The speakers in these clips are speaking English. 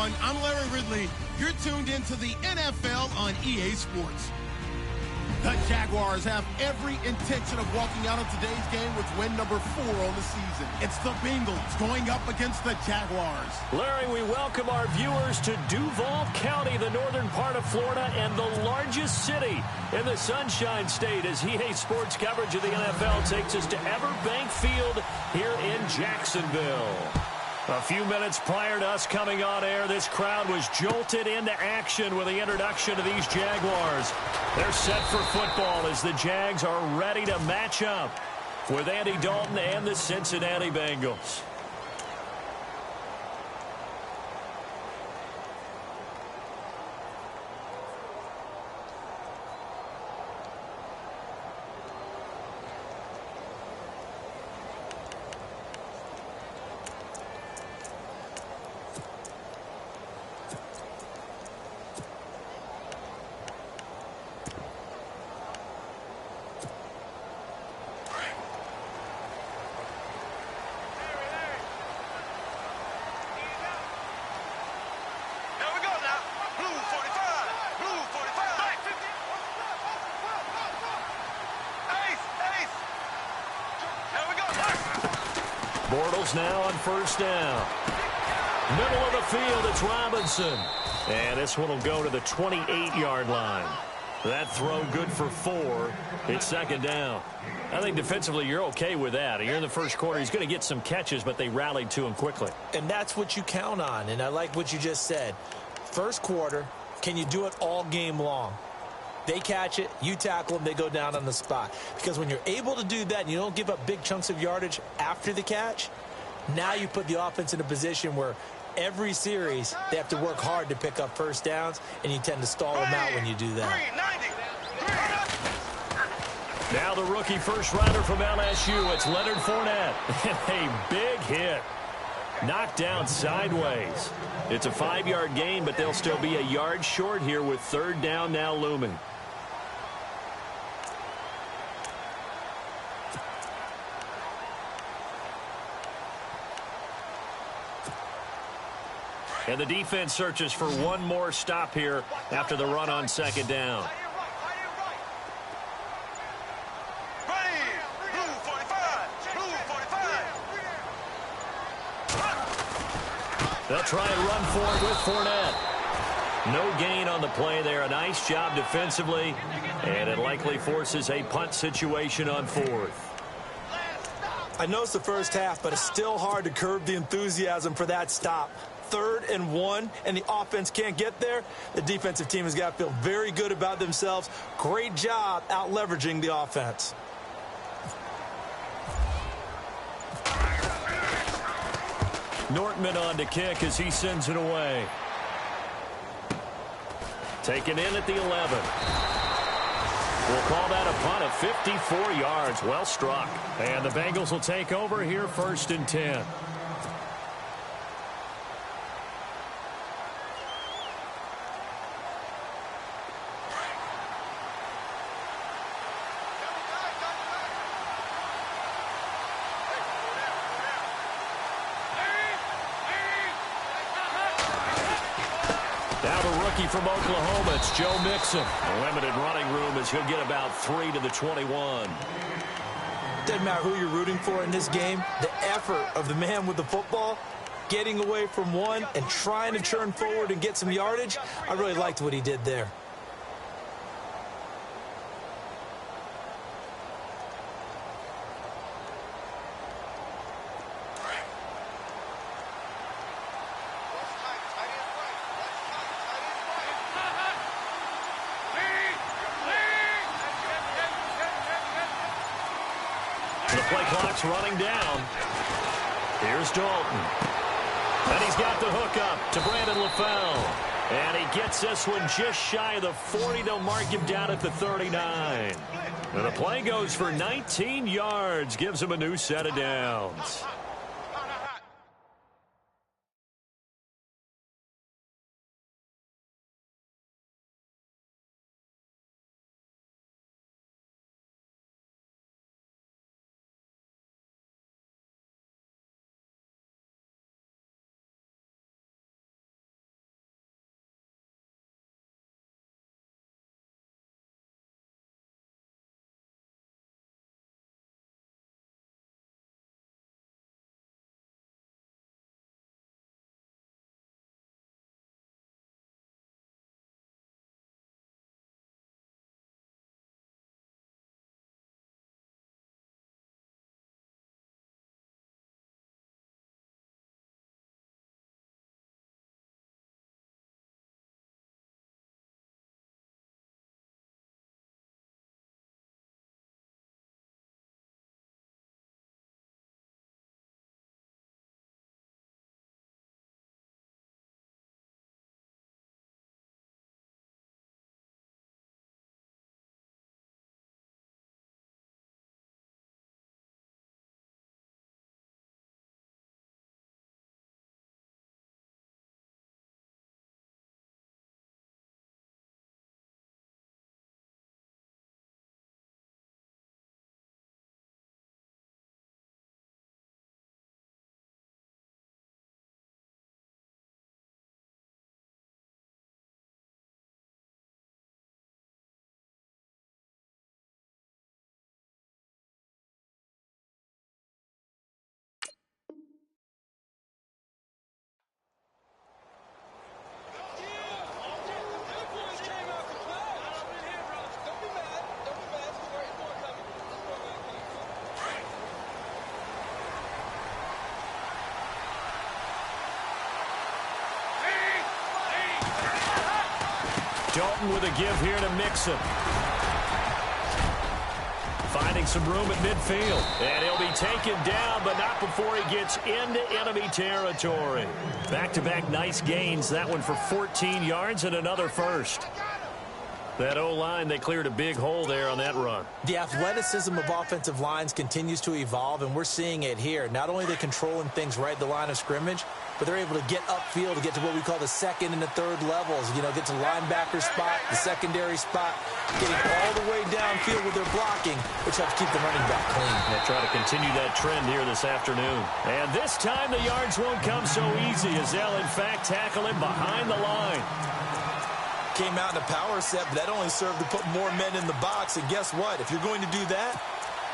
everyone. I'm Larry Ridley. You're tuned into the NFL on EA Sports. The Jaguars have every intention of walking out of today's game with win number 4 on the season. It's the Bengals going up against the Jaguars. Larry, we welcome our viewers to Duval County, the northern part of Florida, and the largest city in the Sunshine State, as EA Sports coverage of the NFL takes us to Everbank Field here in Jacksonville. A few minutes prior to us coming on air, this crowd was jolted into action with the introduction of these Jaguars. They're set for football as the Jags are ready to match up with Andy Dalton and the Cincinnati Bengals. Bortles now on first down. Middle of the field, it's Robinson. And this one will go to the 28-yard line. That throw good for 4. It's second down. I think defensively you're okay with that. You're in the first quarter. He's going to get some catches, but they rallied to him quickly. And that's what you count on, and I like what you just said. First quarter, can you do it all game long? They catch it, you tackle them, they go down on the spot. Because when you're able to do that and you don't give up big chunks of yardage after the catch, now you put the offense in a position where every series they have to work hard to pick up first downs, and you tend to stall them out when you do that. Now the rookie first rounder from LSU, it's Leonard Fournette. And a big hit. Knocked down sideways. It's a 5-yard gain, but they'll still be a yard short here with third down now looming. And the defense searches for one more stop here after the run on second down. They'll try and run for it with Fournette. No gain on the play there. A nice job defensively, and it likely forces a punt situation on 4th. I know it's the first half, but it's still hard to curb the enthusiasm for that stop. 3rd and 1, and the offense can't get there. The defensive team has got to feel very good about themselves. Great job out leveraging the offense. Nortman on to kick as he sends it away. Taken in at the 11. We'll call that a punt of 54 yards. Well struck. And the Bengals will take over here, 1st and 10. From Oklahoma, it's Joe Mixon. A limited running room as he'll get about 3 to the 21. Doesn't matter who you're rooting for in this game. The effort of the man with the football, getting away from one and trying to turn forward and get some yardage, I really liked what he did there. The play clock's running down. Here's Dalton. And he's got the hook up to Brandon LaFell. And he gets this one just shy of the 40. They'll mark him down at the 39. And the play goes for 19 yards. Gives him a new set of downs. Dalton with a give here to Mixon. Finding some room at midfield. And he'll be taken down, but not before he gets into enemy territory. Back-to-back nice gains. That one for 14 yards and another first. That O-line, they cleared a big hole there on that run. The athleticism of offensive lines continues to evolve, and we're seeing it here. Not only are they controlling things right at the line of scrimmage, but they're able to get upfield to get to what we call the second and the third levels. You know, get to linebacker spot, the secondary spot, getting all the way downfield with their blocking, which helps keep the running back clean. They try to continue that trend here this afternoon. And this time the yards won't come so easy as they'll, in fact, tackle him behind the line. Came out in a power set, but that only served to put more men in the box. And guess what? If you're going to do that,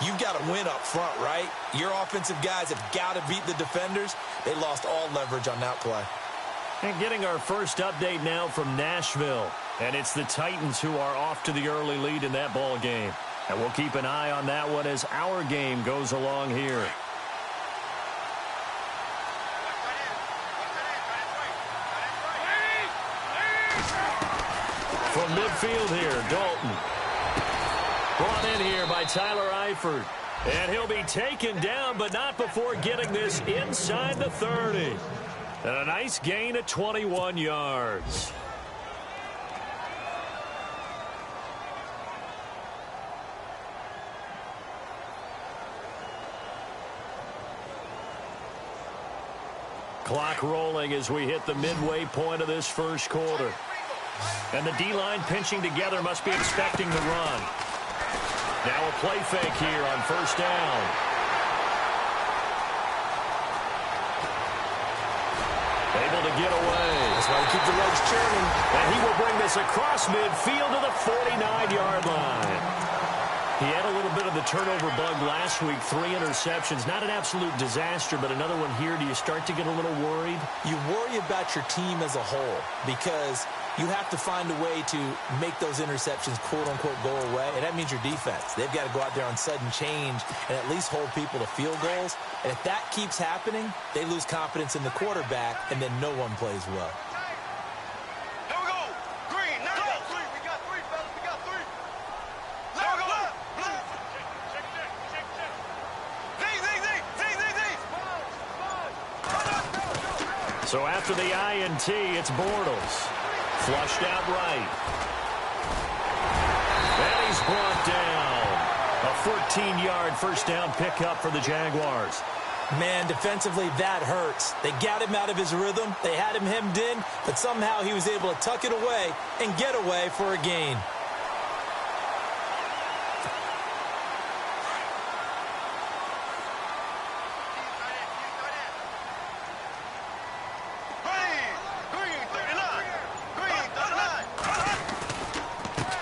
you've got to win up front, right? Your offensive guys have got to beat the defenders. They lost all leverage on that play. And getting our first update now from Nashville. And it's the Titans who are off to the early lead in that ball game. And we'll keep an eye on that one as our game goes along here. From midfield here, Dalton. Brought in here by Tyler Eifert. And he'll be taken down, but not before getting this inside the 30. And a nice gain of 21 yards. Clock rolling as we hit the midway point of this first quarter. And the D-line pinching together must be expecting the run. Now a play fake here on first down. Able to get away. That's why you keep the legs churning. And he will bring this across midfield to the 49-yard line. He had a little bit of the turnover bug last week, 3 interceptions. Not an absolute disaster, but another one here. Do you start to get a little worried? You worry about your team as a whole because you have to find a way to make those interceptions, quote-unquote, go away, and that means your defense. They've got to go out there on sudden change and at least hold people to field goals. And if that keeps happening, they lose confidence in the quarterback, and then no one plays well. Here we go. Green, now we got 3. We got 3, fellas. We got 3. There we go. So after the INT, it's Bortles. Flushed out right. And he's brought down. A 14-yard first down pickup for the Jaguars. Man, defensively, that hurts. They got him out of his rhythm. They had him hemmed in, but somehow he was able to tuck it away and get away for a gain.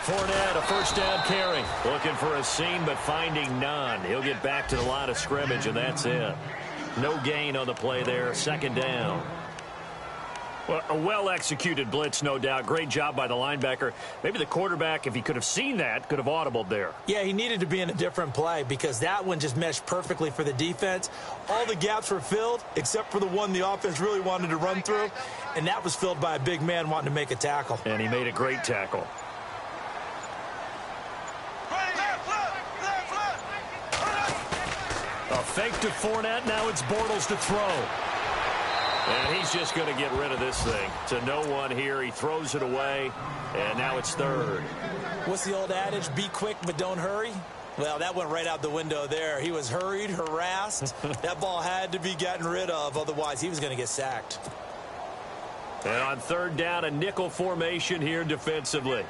Fournette, a first down carry. Looking for a seam, but finding none. He'll get back to the line of scrimmage, and that's it. No gain on the play there. Second down. Well, a well-executed blitz, no doubt. Great job by the linebacker. Maybe the quarterback, if he could have seen that, could have audibled there. Yeah, he needed to be in a different play because that one just meshed perfectly for the defense. All the gaps were filled except for the one the offense really wanted to run through, and that was filled by a big man wanting to make a tackle. And he made a great tackle. A fake to Fournette. Now it's Bortles to throw. And he's just going to get rid of this thing. To no one here. He throws it away. And now it's third. What's the old adage? Be quick, but don't hurry. Well, that went right out the window there. He was hurried, harassed. That ball had to be gotten rid of. Otherwise, he was going to get sacked. And on third down, a nickel formation here defensively.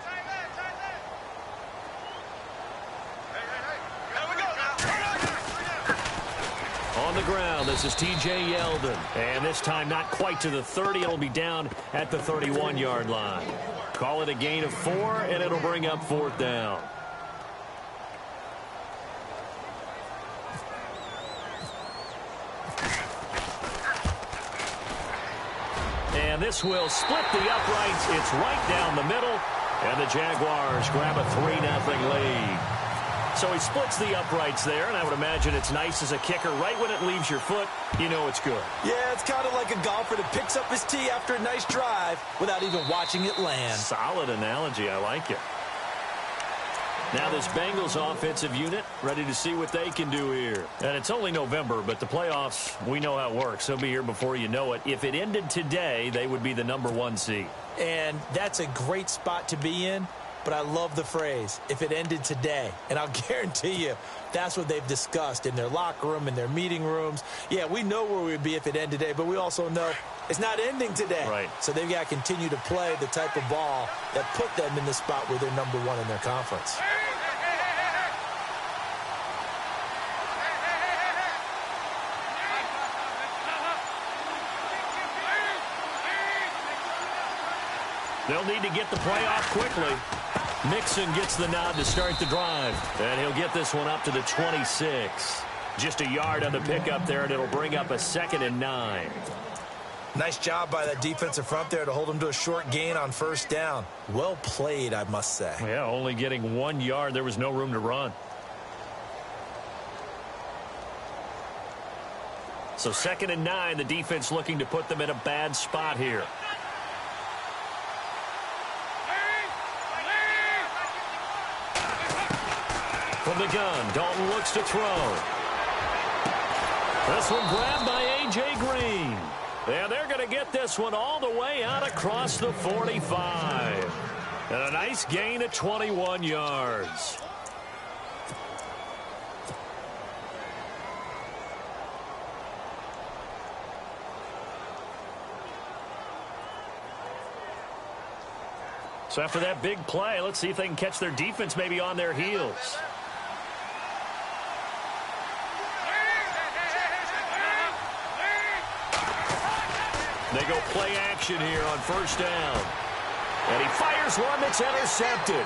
On the ground, this is T.J. Yeldon. And this time not quite to the 30. It'll be down at the 31-yard line. Call it a gain of 4, and it'll bring up fourth down. And this will split the uprights. It's right down the middle. And the Jaguars grab a 3-0 lead. So he splits the uprights there, and I would imagine it's nice as a kicker. Right when it leaves your foot, you know it's good. Yeah, it's kind of like a golfer that picks up his tee after a nice drive without even watching it land. Solid analogy. I like it. Now this Bengals offensive unit ready to see what they can do here. And it's only November, but the playoffs, we know how it works. They'll be here before you know it. If it ended today, they would be the #1 seed. And that's a great spot to be in, but I love the phrase, if it ended today. And I'll guarantee you that's what they've discussed in their locker room, in their meeting rooms. Yeah, we know where we'd be if it ended today, but we also know it's not ending today. Right. So they've got to continue to play the type of ball that put them in the spot where they're #1 in their conference. They'll need to get the play off quickly. Mixon gets the nod to start the drive. And he'll get this one up to the 26. Just a yard on the pickup there, and it'll bring up a 2nd and 9. Nice job by that defensive front there to hold him to a short gain on 1st down. Well played, I must say. Yeah, only getting 1 yard. There was no room to run. So 2nd and 9, the defense looking to put them in a bad spot here. From the gun, Dalton looks to throw. This one grabbed by A.J. Green. And they're going to get this one all the way out across the 45. And a nice gain of 21 yards. So after that big play, let's see if they can catch their defense maybe on their heels. They go play action here on 1st down. And he fires one that's intercepted.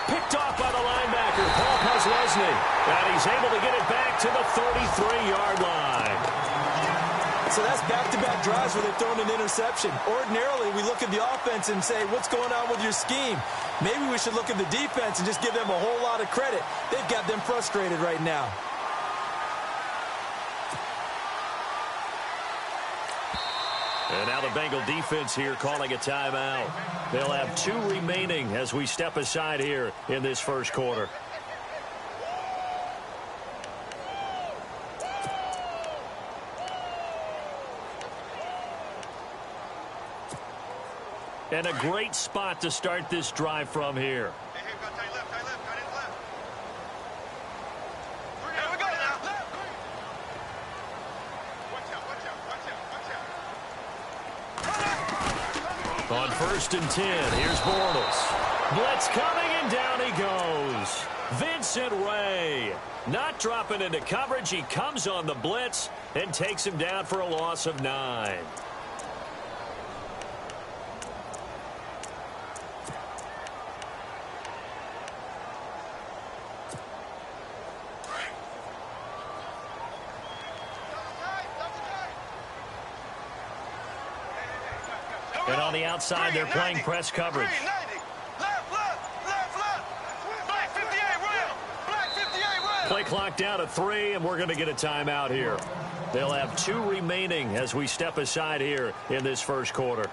Picked off by the linebacker, Paul Posluszny. And he's able to get it back to the 33-yard line. So that's back-to-back drives where they've thrown an interception. Ordinarily, we look at the offense and say, what's going on with your scheme? Maybe we should look at the defense and just give them a whole lot of credit. They've got them frustrated right now. And now the Bengal defense here calling a timeout. They'll have 2 remaining as we step aside here in this 1st quarter. And a great spot to start this drive from here. On 1st and 10, here's Bortles. Blitz coming, and down he goes. Vincent Ray not dropping into coverage. He comes on the blitz and takes him down for a loss of 9. And on the outside, they're playing press coverage. Play clock down at 3, and we're going to get a timeout here. They'll have 2 remaining as we step aside here in this 1st quarter.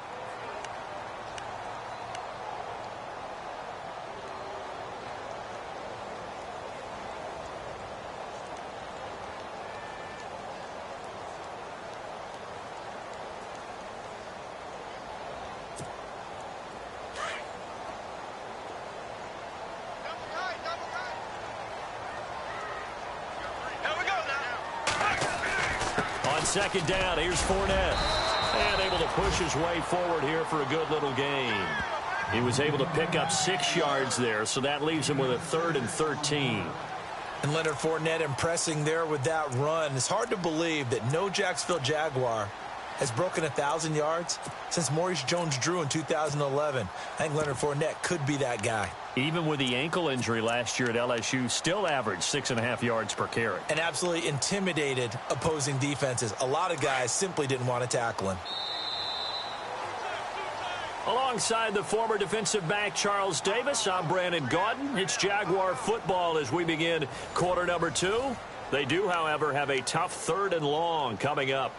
On 2nd down, here's Fournette. And able to push his way forward here for a good little gain. He was able to pick up 6 yards there, so that leaves him with a 3rd and 13. And Leonard Fournette impressing there with that run. It's hard to believe that no Jacksonville Jaguar has broken 1,000 yards since Maurice Jones-Drew in 2011. I think Leonard Fournette could be that guy. Even with the ankle injury last year at LSU, still averaged 6.5 yards per carry. And absolutely intimidated opposing defenses. A lot of guys simply didn't want to tackle him. Alongside the former defensive back Charles Davis, I'm Brandon Gaudin. It's Jaguar football as we begin quarter number 2. They do, however, have a tough 3rd and long coming up.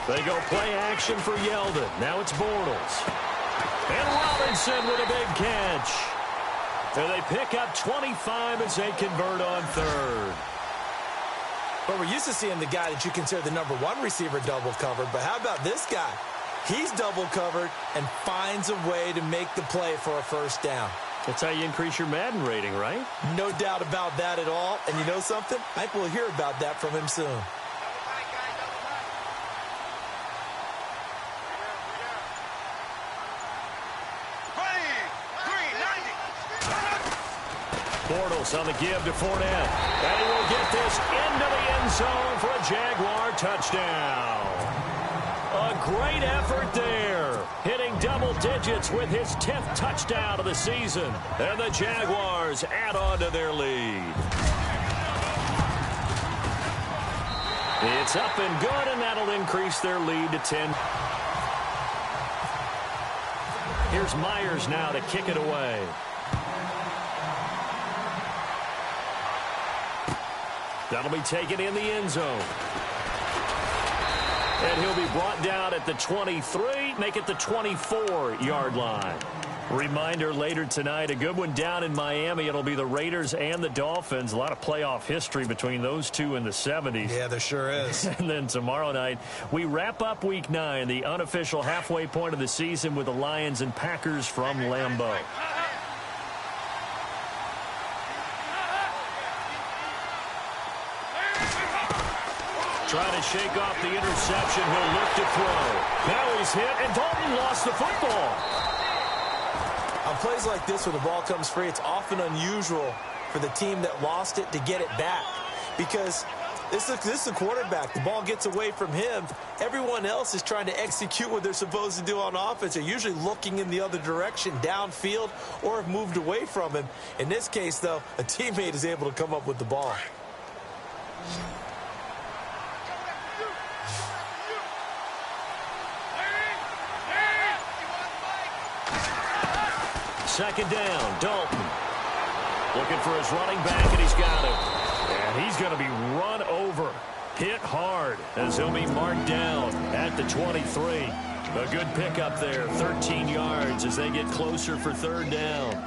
They go play action for Yeldon. Now it's Bortles. And Robinson with a big catch. And they pick up 25 as they convert on 3rd. Well, we're used to seeing the guy that you consider the number 1 receiver double covered, but how about this guy? He's double covered and finds a way to make the play for a 1st down. That's how you increase your Madden rating, right? No doubt about that at all. And you know something? I think we'll hear about that from him soon. Bortles on the give to Fournette. And he will get this into the end zone for a Jaguar touchdown. A great effort there. Hitting double digits with his 10th touchdown of the season. And the Jaguars add on to their lead. It's up and good, and that'll increase their lead to 10. Here's Myers now to kick it away. That'll be taken in the end zone. And he'll be brought down at the 23, make it the 24-yard line. Reminder later tonight, a good one down in Miami. It'll be the Raiders and the Dolphins. A lot of playoff history between those two in the 70s. Yeah, there sure is. And then tomorrow night, we wrap up Week 9, the unofficial halfway point of the season with the Lions and Packers from Lambeau. Trying to shake off the interception. He'll look to throw. Now he's hit, and Dalton lost the football. On plays like this where the ball comes free, it's often unusual for the team that lost it to get it back. Because this is the quarterback. The ball gets away from him. Everyone else is trying to execute what they're supposed to do on offense. They're usually looking in the other direction, downfield, or have moved away from him. In this case, though, a teammate is able to come up with the ball. Second down, Dalton. Looking for his running back, and he's got him. And he's going to be run over. Hit hard as he'll be marked down at the 23. A good pickup there, 13 yards as they get closer for 3rd down.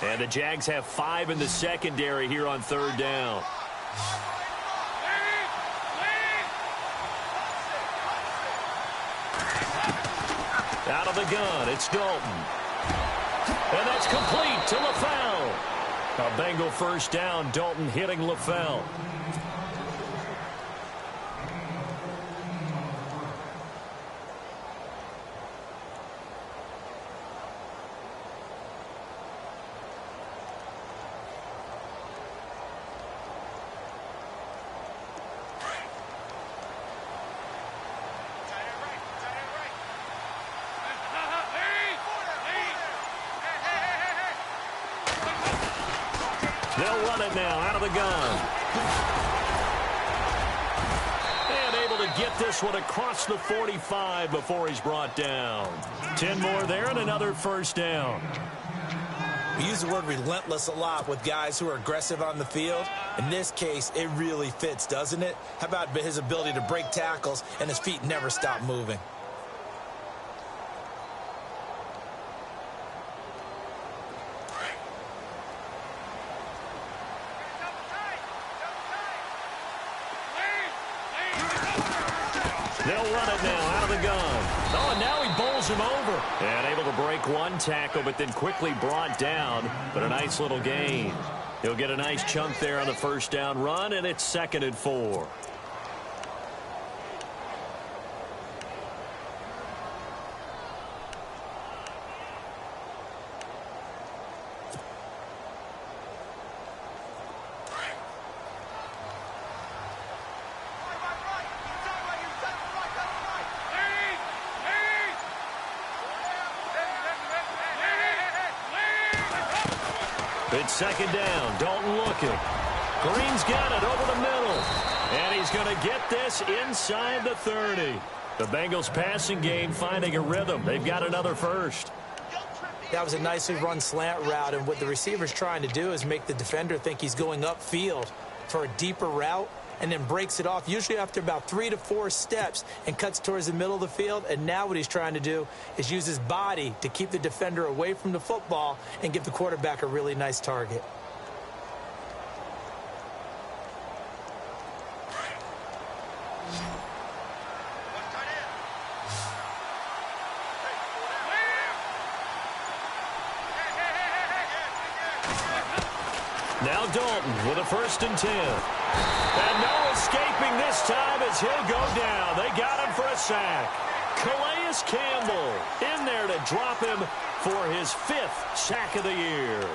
And the Jags have 5 in the secondary here on 3rd down. Out of the gun, it's Dalton. And that's complete to LaFell. A Bengal 1st down, Dalton hitting LaFell. They'll run it now out of the gun. And able to get this one across the 45 before he's brought down. 10 more there and another 1st down. We use the word relentless a lot with guys who are aggressive on the field. In this case, it really fits, doesn't it? How about his ability to break tackles and his feet never stop moving? They'll run it now out of the gun. Oh, and now he bowls him over. And able to break one tackle, but then quickly brought down. But a nice little gain. He'll get a nice chunk there on the first down run, and it's 2nd and 4. It's 2nd down. Dalton looking. Green's got it over the middle. And he's going to get this inside the 30. The Bengals passing game finding a rhythm. They've got another first. That was a nicely run slant route, and what the receiver's trying to do is make the defender think he's going upfield for a deeper route, and then breaks it off, usually after about 3 to 4 steps, and cuts towards the middle of the field. And now what he's trying to do is use his body to keep the defender away from the football and give the quarterback a really nice target. Now Dalton with a 1st and 10. And no escaping this time as he'll go down. They got him for a sack. Calais Campbell in there to drop him for his 5th sack of the year.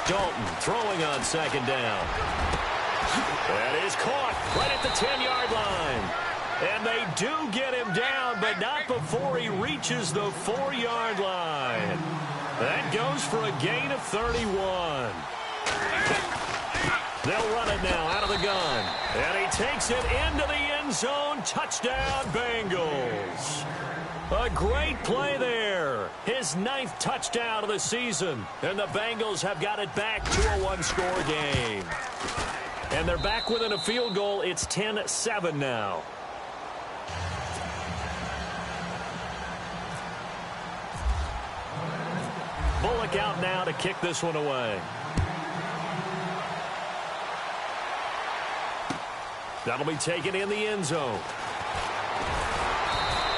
Dalton throwing on 2nd down. That is caught right at the 10-yard line. And they do get him down, but not before he reaches the 4-yard line. That goes for a gain of 31. They'll run it now out of the gun. And he takes it into the end zone. Touchdown, Bengals. A great play there. His 9th touchdown of the season. And the Bengals have got it back to a one-score game. And they're back within a field goal. It's 10-7 now. Bullock out now to kick this one away. That'll be taken in the end zone.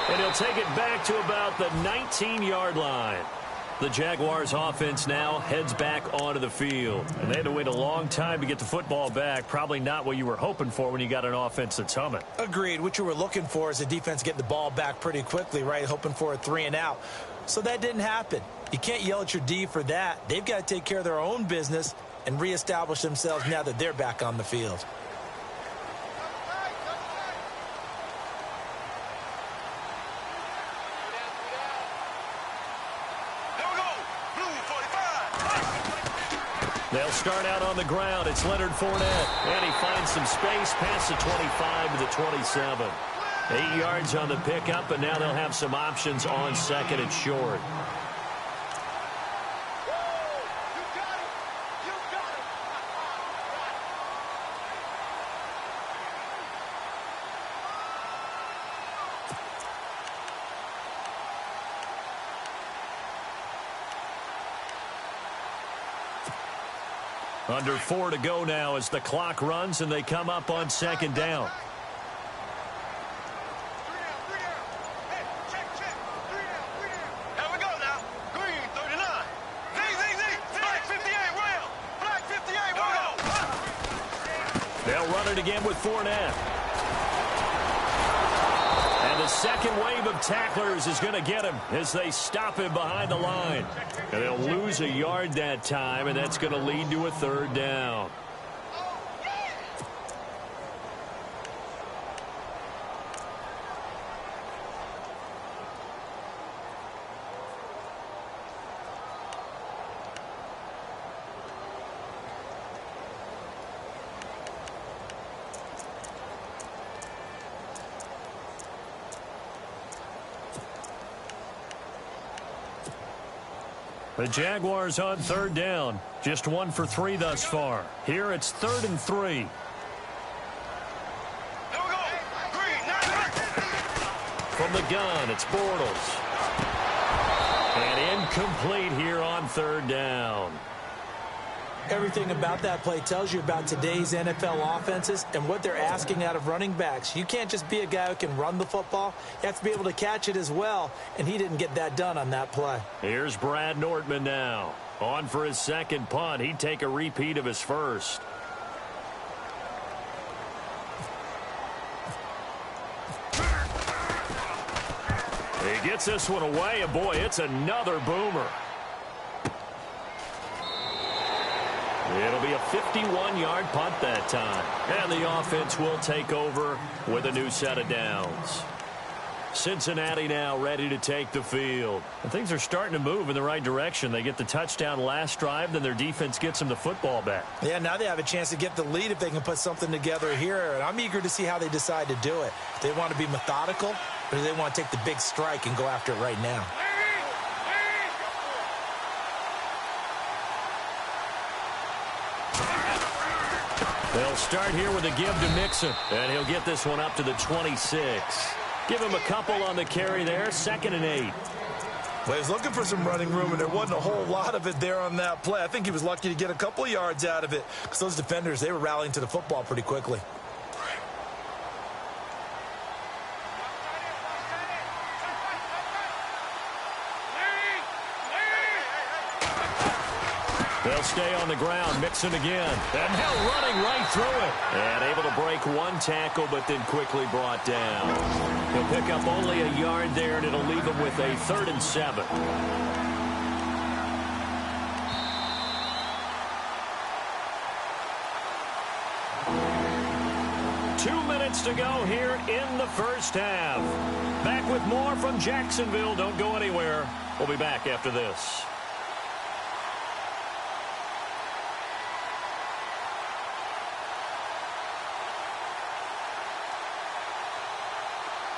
And he'll take it back to about the 19-yard line. The Jaguars offense now heads back onto the field. And they had to wait a long time to get the football back. Probably not what you were hoping for when you got an offense that's humming. Agreed. What you were looking for is the defense getting the ball back pretty quickly, right? Hoping for a 3 and out. So that didn't happen. You can't yell at your D for that. They've got to take care of their own business and reestablish themselves now that they're back on the field. They'll start out on the ground. It's Leonard Fournette. And he finds some space past the 25 to the 27. 8 yards on the pickup, and now they'll have some options on 2nd and short. Under 4 to go now as the clock runs and they come up on 2nd down. Here we go now. Green, 39. Black 58, Rail. Black 58, Rail. They'll run it again with Fournette. And the second wave of tacklers is going to get him as they stop him behind the line. And they'll lose a yard that time, and that's going to lead to a 3rd down. The Jaguars on third down. Just 1 for 3 thus far. Here it's 3rd and 3. Here we go. Green, From the gun, it's Bortles. And incomplete here on 3rd down. Everything about that play tells you about today's NFL offenses and what they're asking out of running backs. You can't just be a guy who can run the football. You have to be able to catch it as well, and he didn't get that done on that play. Here's Brad Nortman now. On for his second punt. He'd take a repeat of his first. He gets this one away, and boy, it's another boomer. It'll be a 51-yard punt that time. And the offense will take over with a new set of downs. Cincinnati now ready to take the field. And things are starting to move in the right direction. They get the touchdown last drive, then their defense gets them the football back. Yeah, now they have a chance to get the lead if they can put something together here. And I'm eager to see how they decide to do it. They want to be methodical, or do they want to take the big strike and go after it right now? They'll start here with a give to Mixon, and he'll get this one up to the 26. Give him a couple on the carry there, 2nd and 8. Well, he was looking for some running room, and there wasn't a whole lot of it there on that play. I think he was lucky to get a couple of yards out of it because those defenders, they were rallying to the football pretty quickly. They'll stay on the ground. Mixon again. And now running right through it. And able to break one tackle, but then quickly brought down. He'll pick up only a yard there, and it'll leave him with a 3rd and 7. To go here in the first half. Back with more from Jacksonville. Don't go anywhere. We'll be back after this.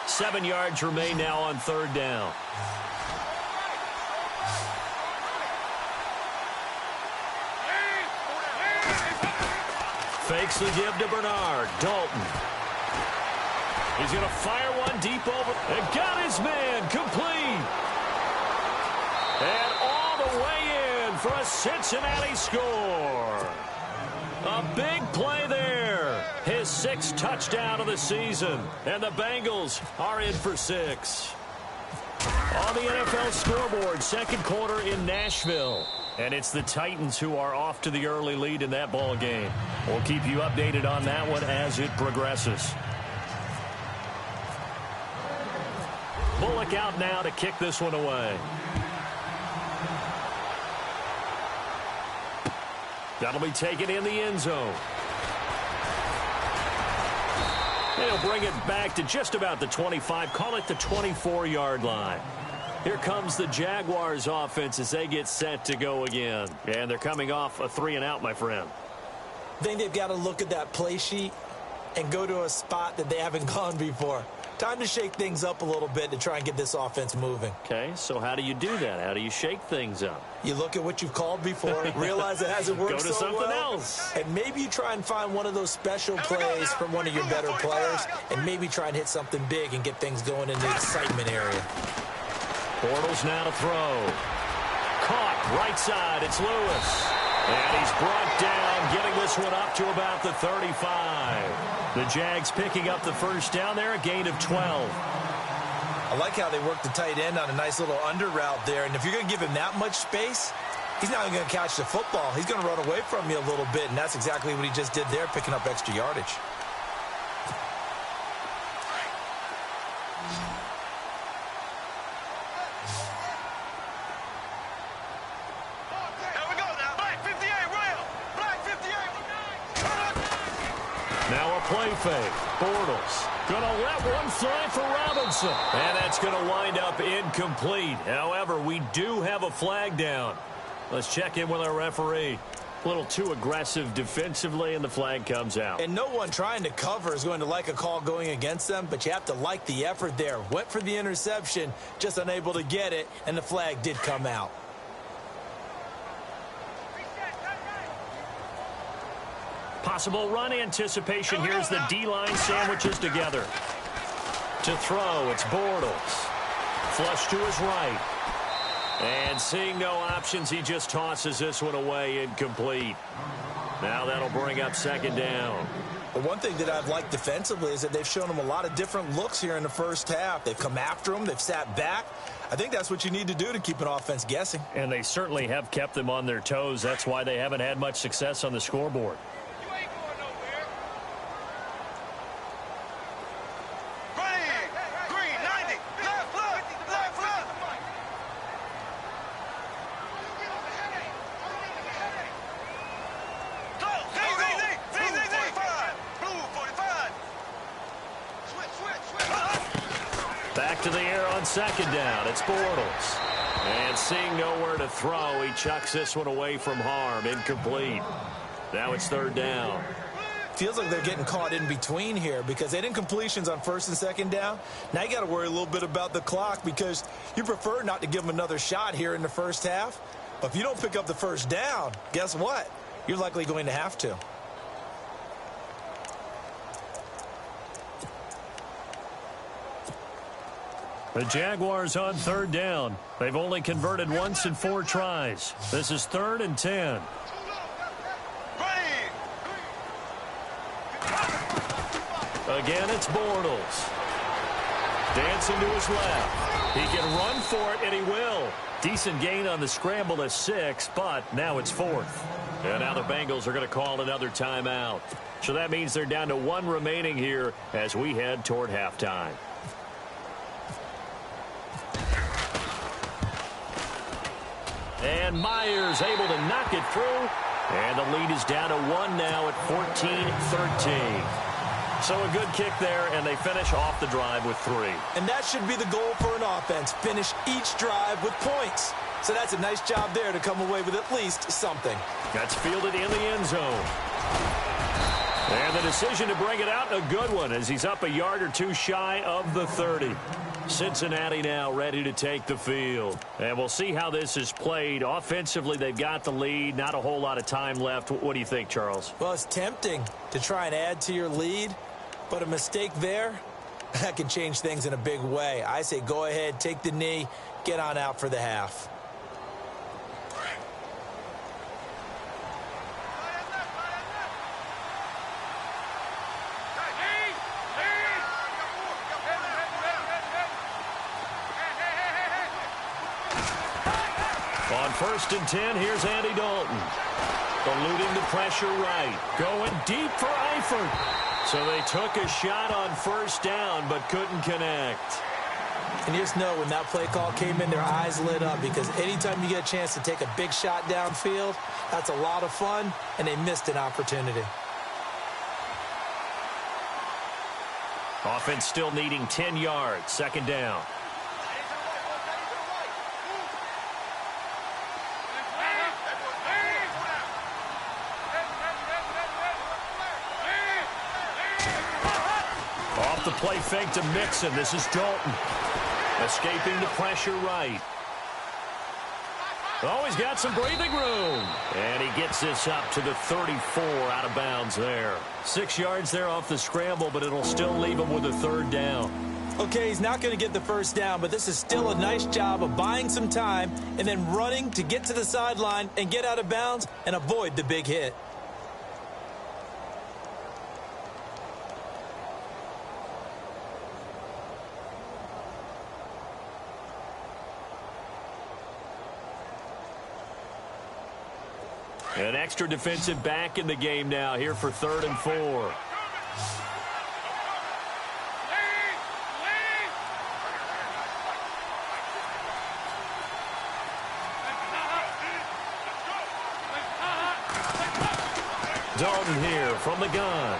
Seven yards remain now on 3rd down. Fakes the give to Bernard. Dalton. He's going to fire one deep over. And got his man complete. And all the way in for a Cincinnati score. A big play there. His 6th touchdown of the season. And the Bengals are in for 6. On the NFL scoreboard, 2nd quarter in Nashville. And it's the Titans who are off to the early lead in that ball game. We'll keep you updated on that one as it progresses. Bullock out now to kick this one away. That'll be taken in the end zone. They'll bring it back to just about the 25. Call it the 24-yard line. Here comes the Jaguars offense as they get set to go again. And they're coming off a 3-and-out, my friend. I think they've got to look at that play sheet and go to a spot that they haven't gone before. Time to shake things up a little bit to try and get this offense moving. Okay, so how do you do that? How do you shake things up? You look at what you've called before, realize it hasn't worked Go to so something well, else. and maybe you try and find one of those special plays from one of your better players, and maybe try and hit something big and get things going in the excitement area. Bortles now to throw. Caught right side. It's Lewis. And he's brought down, getting this one up to about the 35. The Jags picking up the first down there, a gain of 12. I like how they work the tight end on a nice little under route there. And if you're going to give him that much space, he's not going to catch the football. He's going to run away from you a little bit, and that's exactly what he just did there, picking up extra yardage. Play fake. Bortles going to let one fly for Robinson. And that's going to wind up incomplete. However, we do have a flag down. Let's check in with our referee. A little too aggressive defensively, and the flag comes out. And no one trying to cover is going to like a call going against them, but you have to like the effort there. Went for the interception, just unable to get it, and the flag did come out. Possible run anticipation. Here's the D-line sandwiches together. To throw, it's Bortles. Flush to his right. And seeing no options, he just tosses this one away, incomplete. Now that'll bring up second down. The one thing that I've liked defensively is that they've shown him a lot of different looks here in the first half. They've come after him. They've sat back. I think that's what you need to do to keep an offense guessing. And they certainly have kept them on their toes. That's why they haven't had much success on the scoreboard. You ain't going nowhere. Green, green, 90. Left foot, left foot. Go, Z, 45. Blue, 45. Switch. Back to the air on second down. It's Bortles. And seeing nowhere to throw, he chucks this one away from harm. Incomplete. Now it's third down. Feels like they're getting caught in between here because they didn't completions on first and second down. Now you got to worry a little bit about the clock because you prefer not to give them another shot here in the first half. But if you don't pick up the first down, guess what? You're likely going to have to. The Jaguars on third down. They've only converted once in 4 tries. This is 3rd and 10. Again, it's Bortles. Dancing to his left. He can run for it, and he will. Decent gain on the scramble to 6, but now it's 4th. And now the Bengals are going to call another timeout. So that means they're down to 1 remaining here as we head toward halftime. And Myers able to knock it through. And the lead is down to 1 now at 14-13. So a good kick there, and they finish off the drive with 3. And that should be the goal for an offense. Finish each drive with points. So that's a nice job there to come away with at least something. That's fielded in the end zone. And the decision to bring it out, a good one, as he's up a yard or 2 shy of the 30. Cincinnati now ready to take the field. And we'll see how this is played. Offensively, they've got the lead. Not a whole lot of time left. What do you think, Charles? Well, it's tempting to try and add to your lead, but a mistake there, that can change things in a big way. I say go ahead, take the knee, get on out for the half. On 1st and 10, here's Andy Dalton. Eluding the pressure right. Going deep for Eifert. So they took a shot on first down, but couldn't connect. And you just know when that play call came in, their eyes lit up because anytime you get a chance to take a big shot downfield, that's a lot of fun, and they missed an opportunity. Offense still needing 10 yards. Second down. Off the play fake to Mixon. This is Dalton. Escaping the pressure right. Oh, he's got some breathing room. And he gets this up to the 34 out of bounds there. 6 yards there off the scramble, but it'll still leave him with a 3rd down. Okay, he's not going to get the first down, but this is still a nice job of buying some time and then running to get to the sideline and get out of bounds and avoid the big hit. An extra defensive back in the game now here for 3rd and 4. Dalton here from the gun.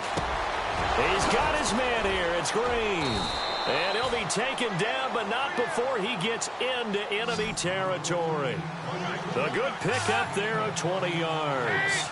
He's got his man here. It's Green. And he'll be taken down, but not before he gets into enemy territory. A good pickup there of 20 yards.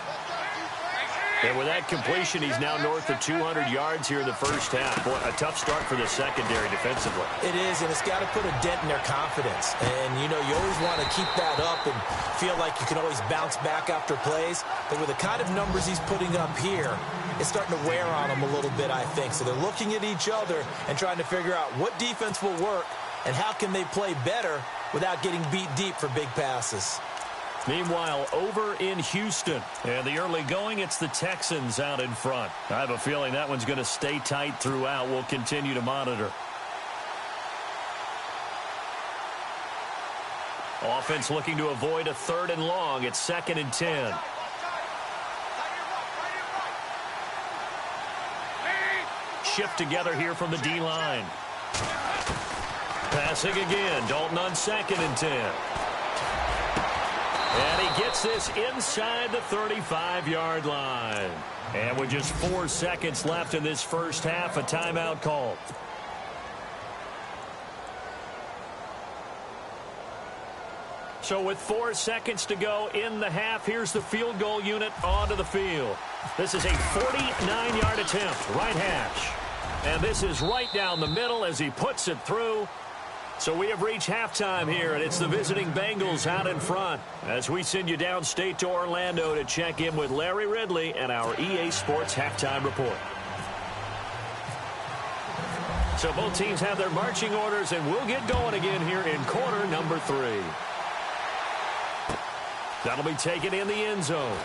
And with that completion, he's now north of 200 yards here in the first half. Boy, a tough start for the secondary defensively. It is, and it's got to put a dent in their confidence. And, you know, you always want to keep that up and feel like you can always bounce back after plays. But with the kind of numbers he's putting up here, it's starting to wear on them a little bit, I think. So they're looking at each other and trying to figure out what defense will work and how can they play better without getting beat deep for big passes. Meanwhile, over in Houston, and the early going, it's the Texans out in front. I have a feeling that one's going to stay tight throughout. We'll continue to monitor. Offense looking to avoid a 3rd and long. It's 2nd and 10. Shift together here from the D-line. Passing again. Dalton on 2nd and 10. And he gets this inside the 35-yard line. And with just 4 seconds left in this first half, a timeout called. So with 4 seconds to go in the half, here's the field goal unit onto the field. This is a 49-yard attempt, right hash. And this is right down the middle as he puts it through. So we have reached halftime here, and it's the visiting Bengals out in front as we send you downstate to Orlando to check in with Larry Ridley and our EA Sports Halftime Report. So both teams have their marching orders, and we'll get going again here in quarter number 3. That'll be taken in the end zone.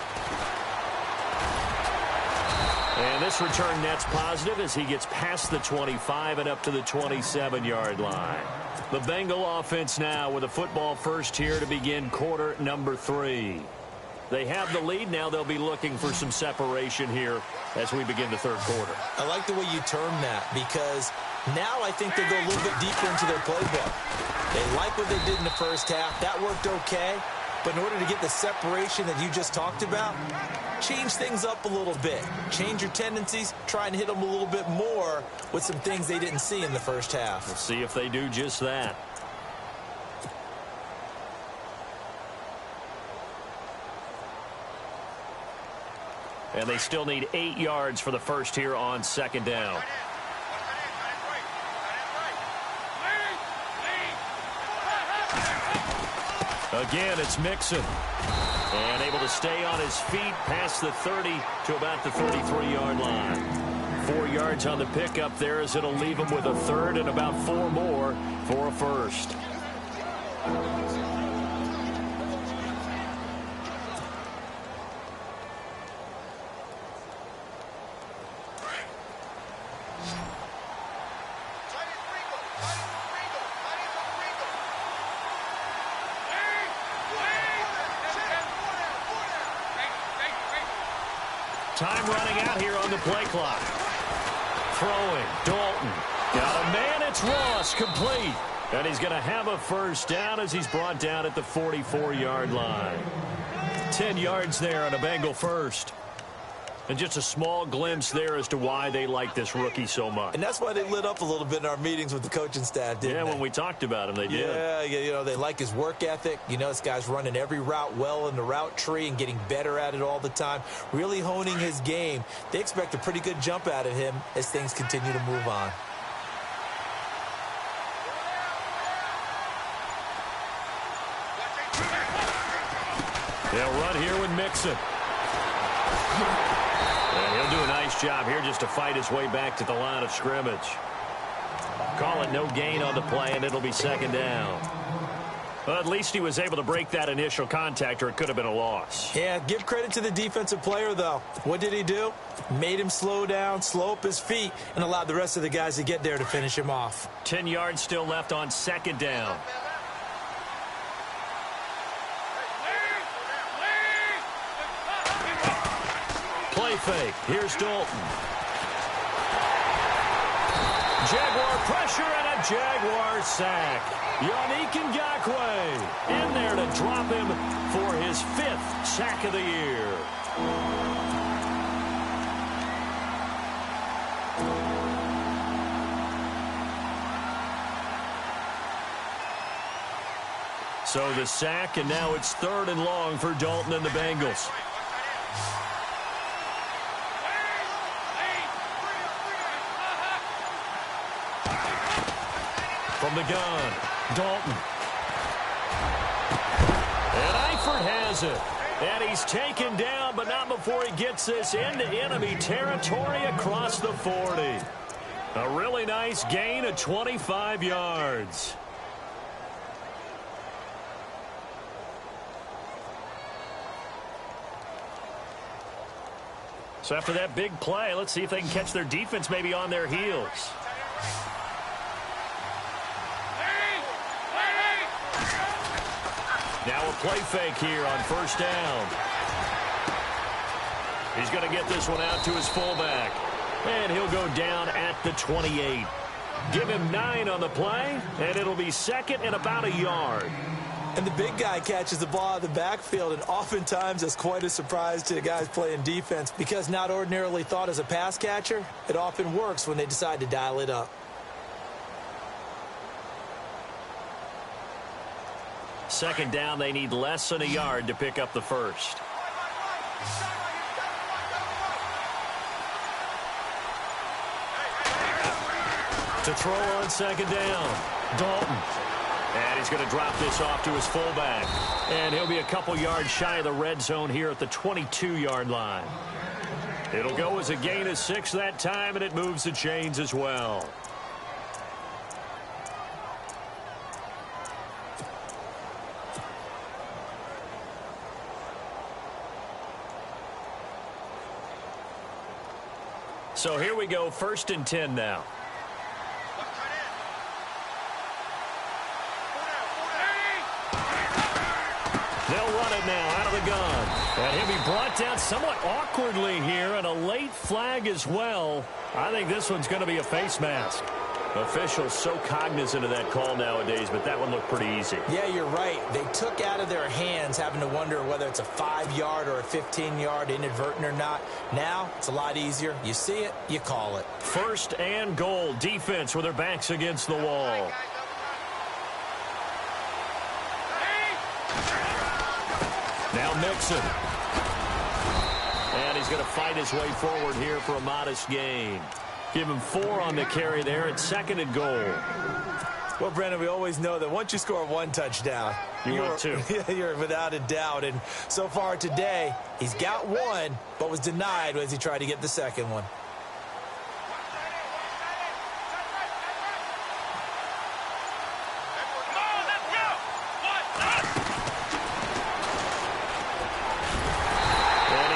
And this return net's positive as he gets past the 25 and up to the 27-yard line. The Bengal offense now with a football first here to begin quarter number 3. They have the lead. Now they'll be looking for some separation here as we begin the third quarter. I like the way you term that because now I think they'll go a little bit deeper into their playbook. They like what they did in the first half. That worked okay. But in order to get the separation that you just talked about, change things up a little bit. Change your tendencies. Try and hit them a little bit more with some things they didn't see in the first half. We'll see if they do just that. And they still need 8 yards for the first here on 2nd down. Again, it's Mixon. And able to stay on his feet past the 30 to about the 33-yard line. 4 yards on the pickup there as it'll leave him with a 3rd and about 4 more for a first. Time running out here on the play clock. Throwing, Dalton. Got a man, it's Ross, complete. And he's going to have a first down as he's brought down at the 44-yard line. 10 yards there on a Bengal first. And just a small glimpse there as to why they like this rookie so much. And that's why they lit up a little bit in our meetings with the coaching staff, didn't they? Yeah, when we talked about him, they did. Yeah, you know, they like his work ethic. You know, this guy's running every route well in the route tree and getting better at it all the time, really honing his game. They expect a pretty good jump out of him as things continue to move on. They'll run here with Mixon. And he'll do a nice job here just to fight his way back to the line of scrimmage. Call it no gain on the play, and it'll be 2nd down. Well, at least he was able to break that initial contact, or it could have been a loss. Yeah, give credit to the defensive player, though. What did he do? Made him slow down, slow up his feet, and allowed the rest of the guys to get there to finish him off. 10 yards still left on 2nd down. Play fake. Here's Dalton. Jaguar pressure and a Jaguar sack. Yannick Ngakoue in there to drop him for his 5th sack of the year. So the sack, and now it's 3rd and long for Dalton and the Bengals. From the gun, Dalton. And Eifert has it. And he's taken down, but not before he gets this into enemy territory across the 40. A really nice gain of 25 yards. So after that big play, let's see if they can catch their defense maybe on their heels. Now a play fake here on first down. He's going to get this one out to his fullback. And he'll go down at the 28. Give him 9 on the play, and it'll be second and about a yard. And the big guy catches the ball out of the backfield, and oftentimes it's quite a surprise to the guys playing defense because not ordinarily thought as a pass catcher, it often works when they decide to dial it up. Second down, they need less than a yard to pick up the first. To throw on second down, Dalton. And he's going to drop this off to his fullback. And he'll be a couple yards shy of the red zone here at the 22-yard line. It'll go as a gain of 6 that time, and it moves the chains as well. So here we go, 1st and 10 now. They'll run it now out of the gun. And he'll be brought down somewhat awkwardly here, and a late flag as well. I think this one's going to be a face mask. Officials so cognizant of that call nowadays, but that one looked pretty easy. Yeah, you're right. They took out of their hands having to wonder whether it's a 5-yard or a 15-yard inadvertent or not. Now, it's a lot easier. You see it, you call it. 1st and goal. Defense with their backs against the wall. Now Mixon. And he's going to fight his way forward here for a modest gain. Give him 4 on the carry there at 2nd and goal. Well, Brandon, we always know that once you score 1 touchdown, you're 2. You're without a doubt. And so far today, he's got 1, but was denied as he tried to get the second one.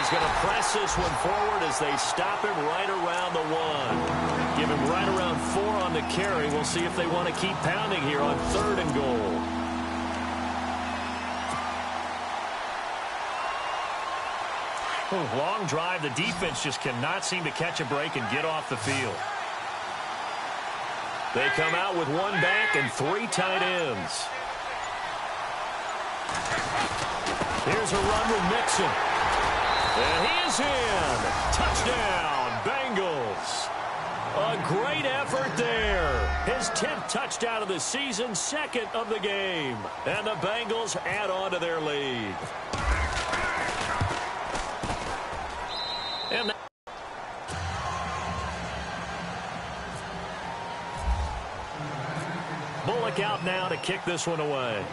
Going to press this one forward as they stop him right around the 1. Give him right around 4 on the carry. We'll see if they want to keep pounding here on 3rd and goal. Long drive. The defense just cannot seem to catch a break and get off the field. They come out with 1 back and 3 tight ends. Here's a run with Mixon. And he is in. Touchdown, Bengals. A great effort there. His 10th touchdown of the season, 2nd of the game. And the Bengals add on to their lead. And Bullock out now to kick this one away.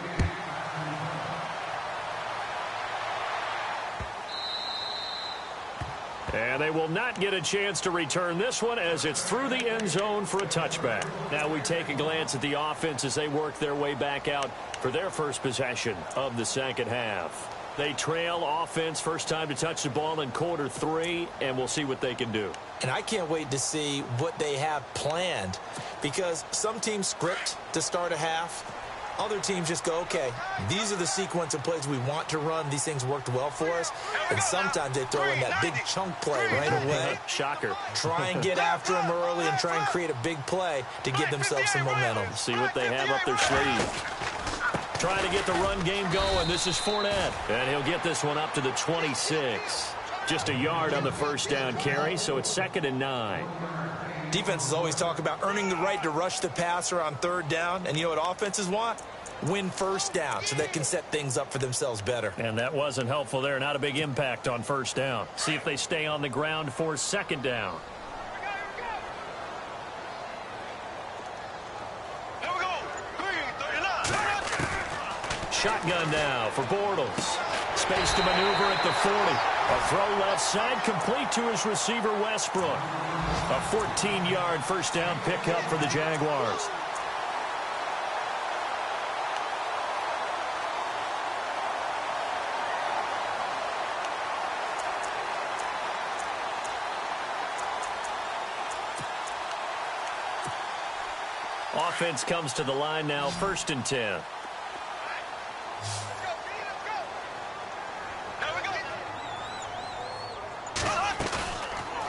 And they will not get a chance to return this one as it's through the end zone for a touchback. Now we take a glance at the offense as they work their way back out for their first possession of the second half. They trail offense, first time to touch the ball in quarter 3, and we'll see what they can do. And I can't wait to see what they have planned because some teams script to start a half. Other teams just go, okay, these are the sequence of plays we want to run. These things worked well for us. And sometimes they throw in that big chunk play right away. Shocker. Try and get after them early and try and create a big play to give themselves some momentum. See what they have up their sleeve. Trying to get the run game going. This is Fournette. And he'll get this one up to the 26. Just a yard on the first down carry, so it's 2nd and 9. Defenses always talk about earning the right to rush the passer on 3rd down. And you know what offenses want? Win first down so they can set things up for themselves better. And that wasn't helpful there. Not a big impact on first down. See if they stay on the ground for 2nd down. Here we go. shotgun now for Bortles. Space to maneuver at the 40. A throw left side complete to his receiver, Westbrook. A 14-yard first down pickup for the Jaguars. Offense comes to the line now, 1st and 10.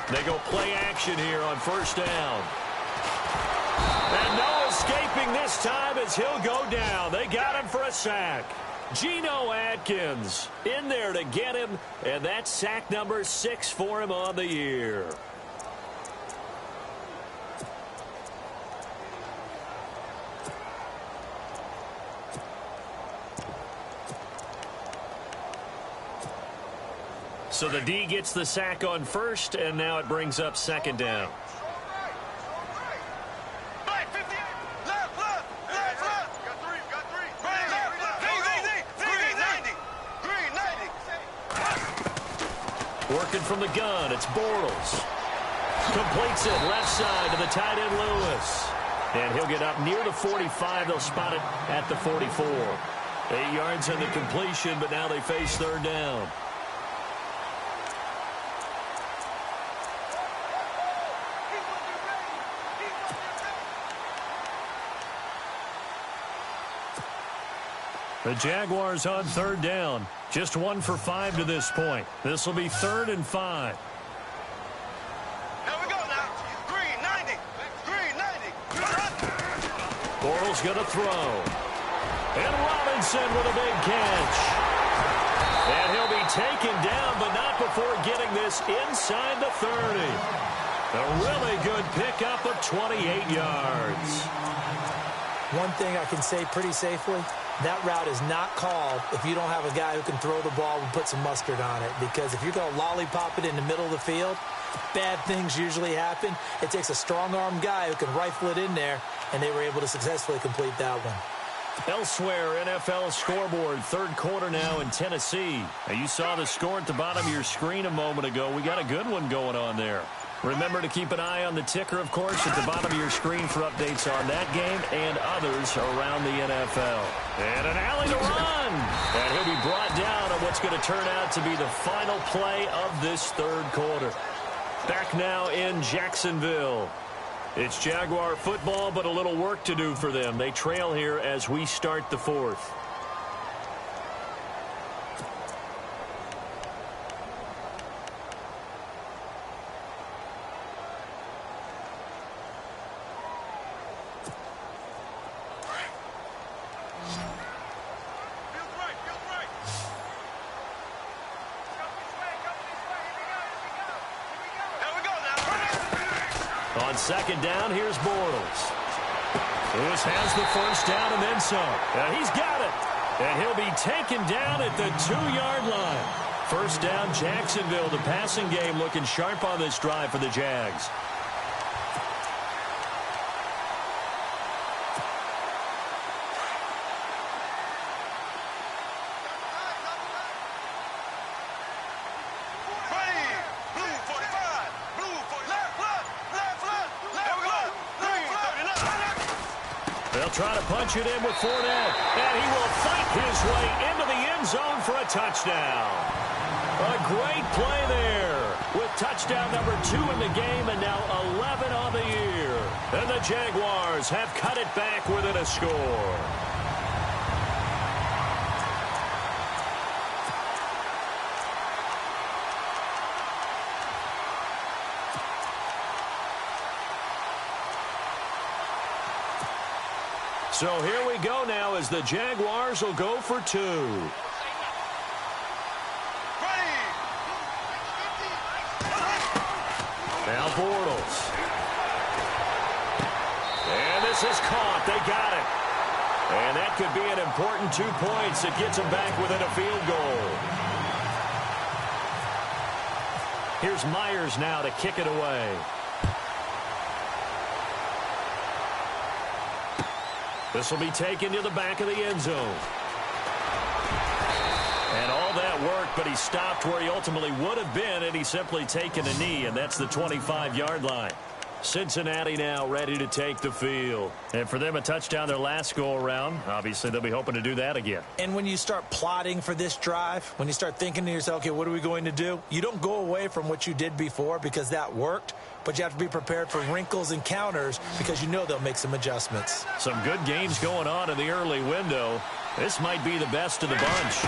They go play action here on 1st down. And no escaping this time as he'll go down. They got him for a sack. Geno Atkins in there to get him, and that's sack number 6 for him on the year. So the D gets the sack on 1st, and now it brings up 2nd down. Working from the gun, it's Bortles. Completes it left side to the tight end Lewis. And he'll get up near the 45. They'll spot it at the 44. 8 yards on the completion, but now they face 3rd down. The Jaguars on 3rd down. Just 1 for 5 to this point. This will be 3rd and 5. Now we go now. Green, 90. Green, 90. Bortles going to throw. And Robinson with a big catch. And he'll be taken down, but not before getting this inside the 30. A really good pickup of 28 yards. One thing I can say pretty safely, that route is not called if you don't have a guy who can throw the ball and put some mustard on it. Because if you're going to lollipop it in the middle of the field, bad things usually happen. It takes a strong-armed guy who can rifle it in there, and they were able to successfully complete that one. Elsewhere, NFL scoreboard, 3rd quarter now in Tennessee. Now, you saw the score at the bottom of your screen a moment ago. We got a good one going on there. Remember to keep an eye on the ticker, of course, at the bottom of your screen for updates on that game and others around the NFL. And an alley to run. And he'll be brought down on what's going to turn out to be the final play of this 3rd quarter. Back now in Jacksonville. It's Jaguar football, but a little work to do for them. They trail here as we start the 4th. On 2nd down, here's Bortles. Lewis has the 1st down and then some. And he's got it. And he'll be taken down at the 2-yard line. 1st down, Jacksonville. The passing game looking sharp on this drive for the Jags. Try to punch it in with Fournette, and he will fight his way into the end zone for a touchdown. A great play there with touchdown number 2 in the game and now 11 on the year. And the Jaguars have cut it back within a score. So here we go now as the Jaguars will go for 2. Now Bortles. And this is caught. They got it. And that could be an important 2 points. It gets them back within a field goal. Here's Myers now to kick it away. This will be taken to the back of the end zone. that worked, but he stopped where he ultimately would have been, and he's simply taken a knee, and that's the 25-yard line. Cincinnati now ready to take the field. And for them, a touchdown their last go-around. Obviously, they'll be hoping to do that again. And when you start plotting for this drive, when you start thinking to yourself, okay, what are we going to do? You don't go away from what you did before because that worked, but you have to be prepared for wrinkles and counters because you know they'll make some adjustments. Some good games going on in the early window. This might be the best of the bunch.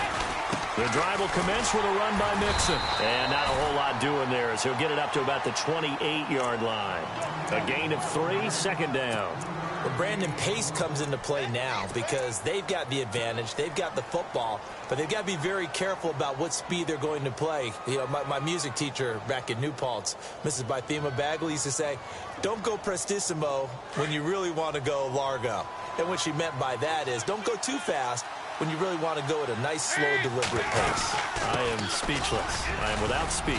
The drive will commence with a run by Mixon. And not a whole lot doing there as he'll get it up to about the 28-yard line. A gain of 3, second down. Well, Brandon, pace comes into play now because they've got the advantage. They've got the football, but they've got to be very careful about what speed they're going to play. You know, my music teacher back in New Paltz, Mrs. Bythema Bagley, used to say, don't go prestissimo when you really want to go largo. And what she meant by that is don't go too fast when you really want to go at a nice, slow, deliberate pace. I am speechless. I am without speech.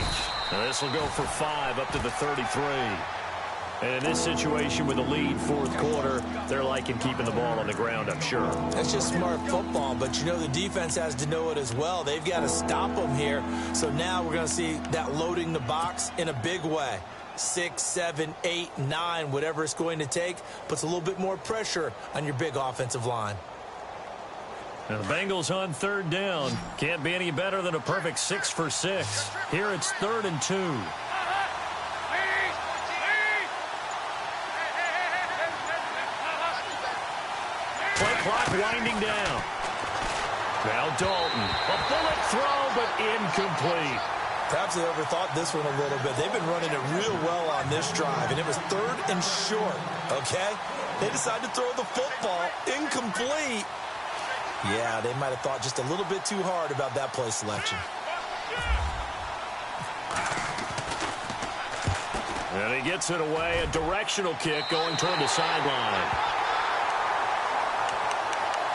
Now this will go for 5 up to the 33. And in this situation with a lead fourth quarter, they're liking keeping the ball on the ground, I'm sure. That's just smart football, but you know the defense has to know it as well. They've got to stop them here. So now we're going to see that loading the box in a big way. 6, 7, 8, 9, whatever it's going to take, puts a little bit more pressure on your big offensive line. Now the Bengals on third down. Can't be any better than a perfect 6 for 6. Here it's 3rd and 2. Play clock winding down. Now Dalton. A bullet throw, but incomplete. Perhaps they overthought this one a little bit. They've been running it real well on this drive, and it was 3rd and short, okay? They decided to throw the football incomplete. Yeah, they might have thought just a little bit too hard about that play selection. And he gets it away, a directional kick going toward the sideline.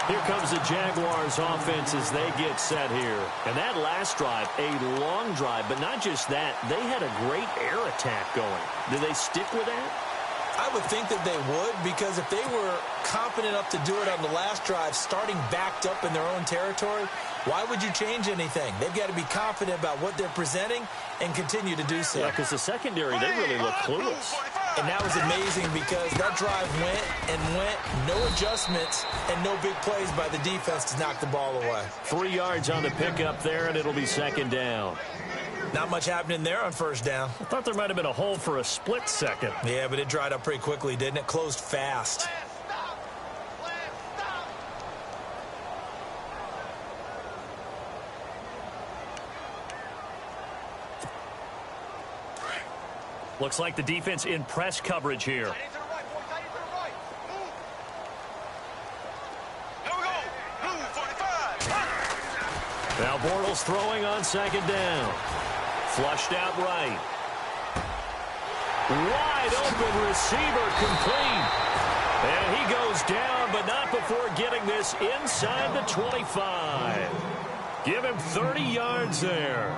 Here comes the Jaguars offense as they get set here. And that last drive, a long drive, but not just that, they had a great air attack going. Do they stick with that? I would think that they would, because if they were confident enough to do it on the last drive, starting backed up in their own territory, why would you change anything? They've got to be confident about what they're presenting and continue to do so. Yeah, because the secondary, they really look clueless. And that was amazing because that drive went and went, no adjustments, and no big plays by the defense to knock the ball away. 3 yards on the pickup there, and it'll be second down. Not much happening there on first down. I thought there might have been a hole for a split second. Yeah, but it dried up pretty quickly, didn't it? Closed fast. Looks like the defense in press coverage here. Now Bortles throwing on second down. Flushed out right. Wide open receiver complete. And he goes down, but not before getting this inside the 25. Give him 30 yards there.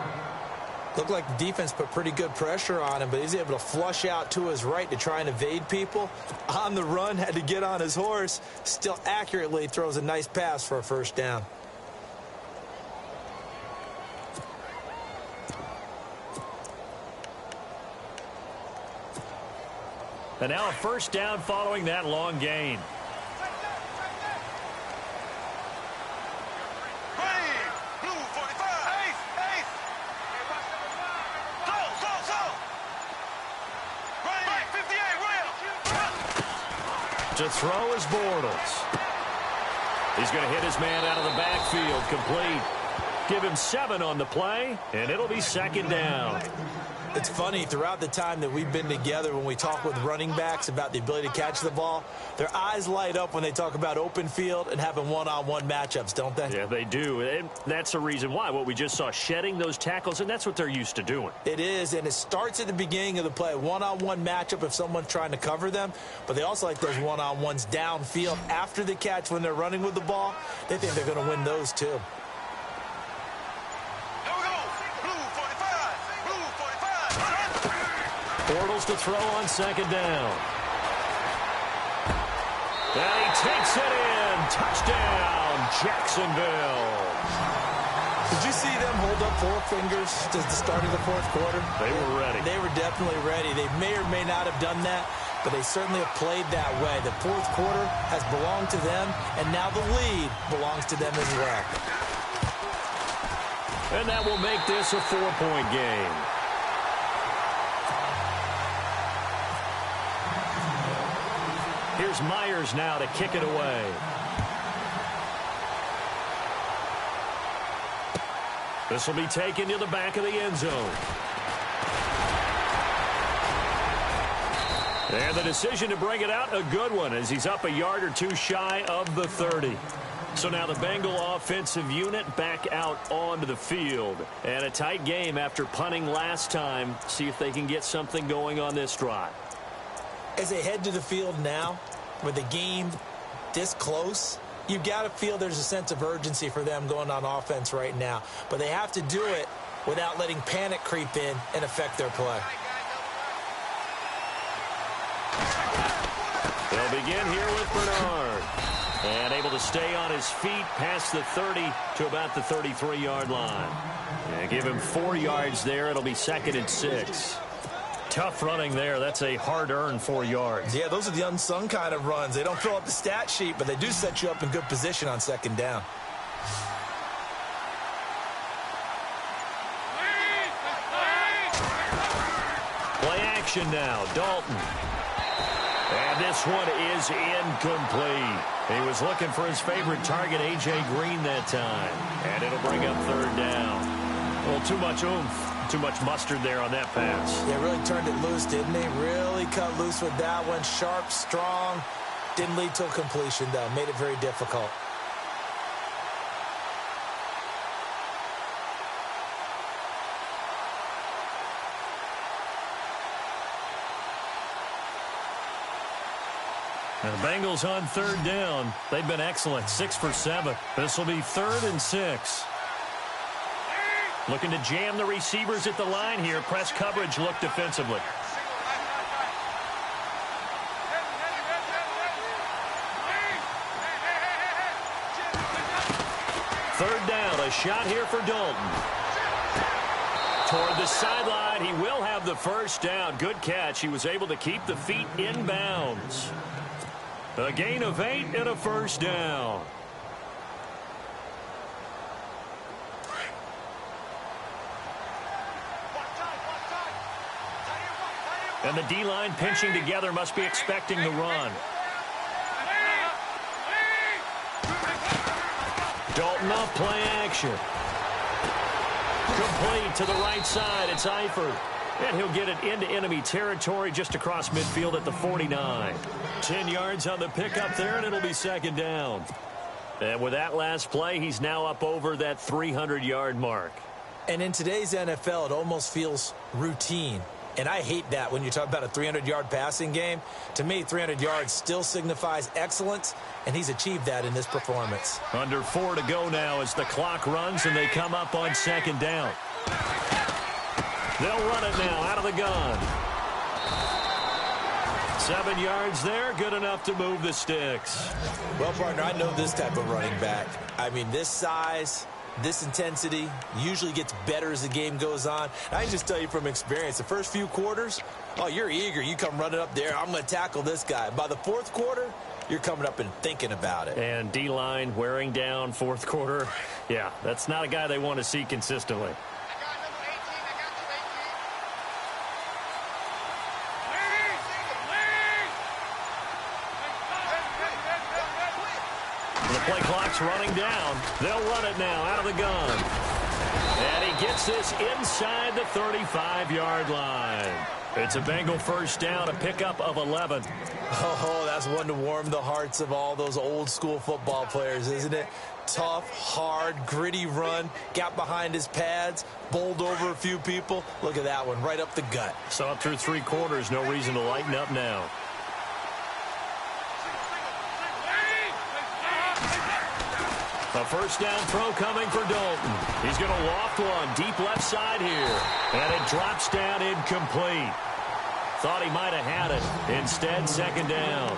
Looked like the defense put pretty good pressure on him, but he's able to flush out to his right to try and evade people. On the run, had to get on his horse. Still accurately throws a nice pass for a first down. And now a first down following that long gain. To throw is Bortles. He's going to hit his man out of the backfield, complete. Give him 7 on the play, and it'll be second down. It's funny, throughout the time that we've been together, when we talk with running backs about the ability to catch the ball, their eyes light up when they talk about open field and having one-on-one matchups, don't they? Yeah, they do. And that's the reason why. What we just saw, shedding those tackles, and that's what they're used to doing. It is, and it starts at the beginning of the play. One-on-one matchup if someone's trying to cover them, but they also like those one-on-ones downfield after the catch when they're running with the ball. They think they're going to win those, too. Bortles to throw on second down. And he takes it in. Touchdown, Jacksonville. Did you see them hold up 4 fingers at the start of the fourth quarter? They were ready. They were definitely ready. They may or may not have done that, but they certainly have played that way. The fourth quarter has belonged to them, and now the lead belongs to them as well. And that will make this a 4-point game. Here's Myers now to kick it away. This will be taken to the back of the end zone. And the decision to bring it out, a good one, as he's up a yard or two shy of the 30. So now the Bengal offensive unit back out onto the field. And a tight game after punting last time. See if they can get something going on this drive. As they head to the field now, with the game this close, you've got to feel there's a sense of urgency for them going on offense right now. But they have to do it without letting panic creep in and affect their play. They'll begin here with Bernard. And able to stay on his feet past the 30 to about the 33-yard line. And give him 4 yards there. It'll be 2nd and 6. Tough running there. That's a hard-earned 4 yards. Yeah, those are the unsung kind of runs. They don't fill up the stat sheet, but they do set you up in good position on 2nd down. Play action now. Dalton. And this one is incomplete. He was looking for his favorite target, A.J. Green, that time. And it'll bring up 3rd down. A little too much oomph. Too much mustard there on that pass. Yeah, really turned it loose, didn't he? Really cut loose with that one. Sharp, strong. Didn't lead to a completion, though. Made it very difficult. And the Bengals on 3rd down. They've been excellent. 6 for 7. This will be 3rd and 6. Looking to jam the receivers at the line here. Press coverage look defensively. Third down, a shot here for Dalton. Toward the sideline, he will have the first down. Good catch. He was able to keep the feet in bounds. A gain of 8 and a first down. And the D-line pinching together, must be expecting the run. Dalton off play action. Complete to the right side. It's Eifert. And he'll get it into enemy territory just across midfield at the 49. 10 yards on the pickup there, and it'll be 2nd down. And with that last play, he's now up over that 300-yard mark. And in today's NFL, it almost feels routine. And I hate that when you talk about a 300-yard passing game. To me, 300 yards still signifies excellence, and he's achieved that in this performance. Under 4 to go now as the clock runs and they come up on 2nd down. They'll run it now out of the gun. 7 yards there, good enough to move the sticks. Well, partner, I know this type of running back. I mean, this size, this intensity usually gets better as the game goes on. I can just tell you from experience, the first few quarters, oh, you're eager. You come running up there. I'm going to tackle this guy. By the 4th quarter, you're coming up and thinking about it. And D-line wearing down 4th quarter. Yeah, that's not a guy they want to see consistently. The play clock's running down. They'll run it now out of the gun. And he gets this inside the 35-yard line. It's a Bengal first down, a pickup of 11. Oh, that's one to warm the hearts of all those old-school football players, isn't it? Tough, hard, gritty run. Got behind his pads, bowled over a few people. Look at that one, right up the gut. So up through 3 quarters, no reason to lighten up now. A first down throw coming for Dalton. He's going to loft one deep left side here. And it drops down incomplete. Thought he might have had it. Instead, 2nd down.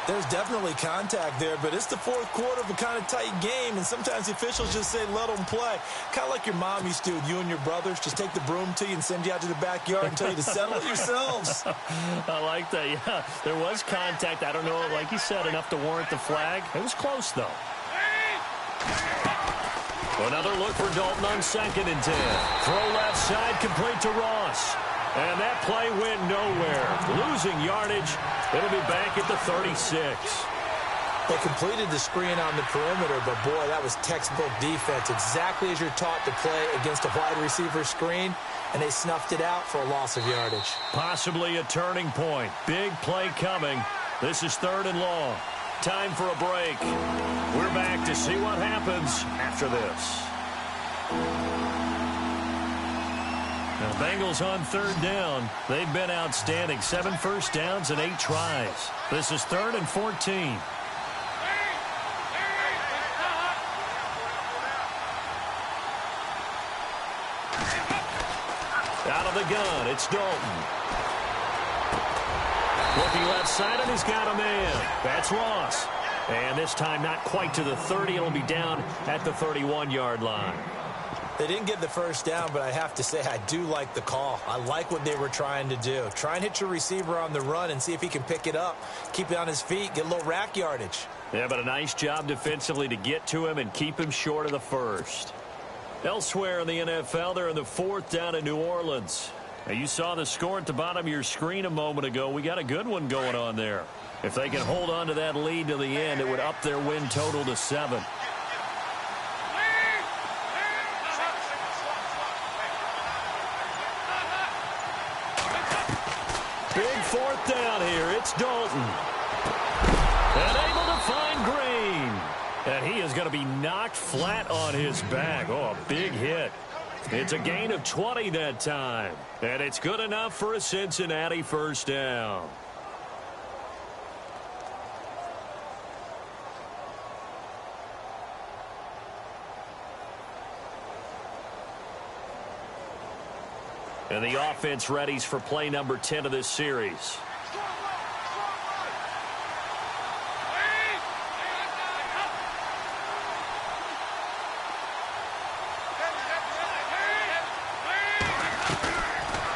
There's definitely contact there, but it's the fourth quarter of a kind of tight game, and sometimes the officials just say, let them play. Kind of like your mom used to with you and your brothers. Just take the broom to you and send you out to the backyard and tell you to settle it yourselves. I like that, yeah. There was contact. I don't know, like you said, enough to warrant the flag. It was close, though. Another look for Dalton on 2nd and 10. Throw left side, complete to Ross. And that play went nowhere. Losing yardage. It'll be back at the 36. They completed the screen on the perimeter, but, boy, that was textbook defense. Exactly as you're taught to play against a wide receiver screen, and they snuffed it out for a loss of yardage. Possibly a turning point. Big play coming. This is 3rd and long. Time for a break. We're back to see what happens after this. Now, Bengals on 3rd down. They've been outstanding. 7 first downs and 8 tries. This is 3rd and 14. Out of the gun, it's Dalton. Looking left side, and he's got a man. That's Ross. And this time not quite to the 30. It'll be down at the 31-yard line. They didn't get the first down, but I have to say I do like the call. I like what they were trying to do. Try and hit your receiver on the run and see if he can pick it up. Keep it on his feet, get a little rack yardage. Yeah, but a nice job defensively to get to him and keep him short of the first. Elsewhere in the NFL, they're in the 4th down in New Orleans. Now, you saw the score at the bottom of your screen a moment ago. We got a good one going on there. If they can hold on to that lead to the end, it would up their win total to 7. Big 4th down here. It's Dalton. And able to find Green. And he is going to be knocked flat on his back. Oh, a big hit. It's a gain of 20 that time. And it's good enough for a Cincinnati first down. And the offense readies for play number 10 of this series.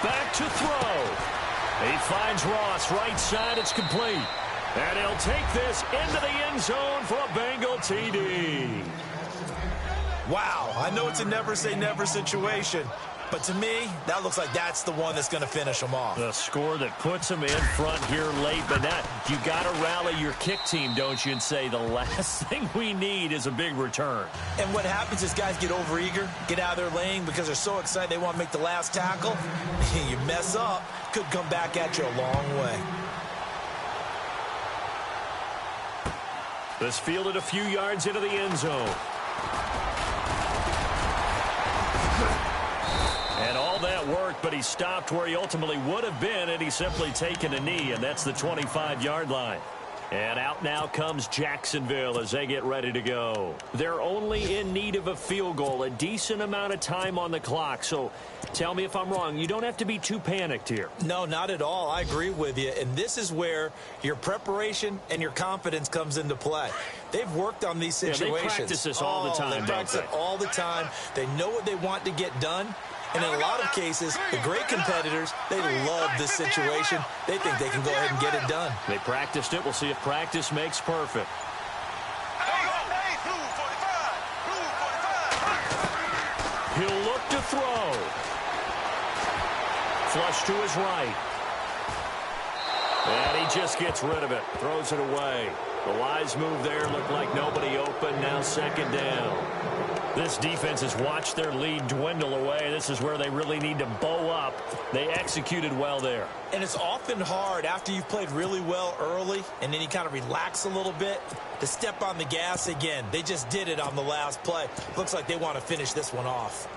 Back to throw. He finds Ross right side. It's complete. And he'll take this into the end zone for a Bengal TD. Wow, I know it's a never say never situation. But to me, that looks like that's the one that's going to finish them off. The score that puts them in front here late, but not. You got to rally your kick team, don't you, and say the last thing we need is a big return. And what happens is guys get overeager, get out of their lane because they're so excited they want to make the last tackle. You mess up, could come back at you a long way. This fielded a few yards into the end zone. And all that worked, but he stopped where he ultimately would have been had he simply taken a knee, and that's the 25-yard line. And out now comes Jacksonville as they get ready to go. They're only in need of a field goal, a decent amount of time on the clock. So tell me if I'm wrong. You don't have to be too panicked here. No, not at all. I agree with you. And this is where your preparation and your confidence comes into play. They've worked on these situations. Yeah, they practice this all the time, They practice it all the time. They know what they want to get done. And in a lot of cases, the great competitors, they love this situation. They think they can go ahead and get it done. They practiced it. We'll see if practice makes perfect. He'll look to throw. Flush to his right. And he just gets rid of it. Throws it away. The wise move there. Looked like nobody open. Now 2nd down. This defense has watched their lead dwindle away. This is where they really need to bow up. They executed well there. And it's often hard after you've played really well early and then you kind of relax a little bit to step on the gas again. They just did it on the last play. Looks like they want to finish this one off.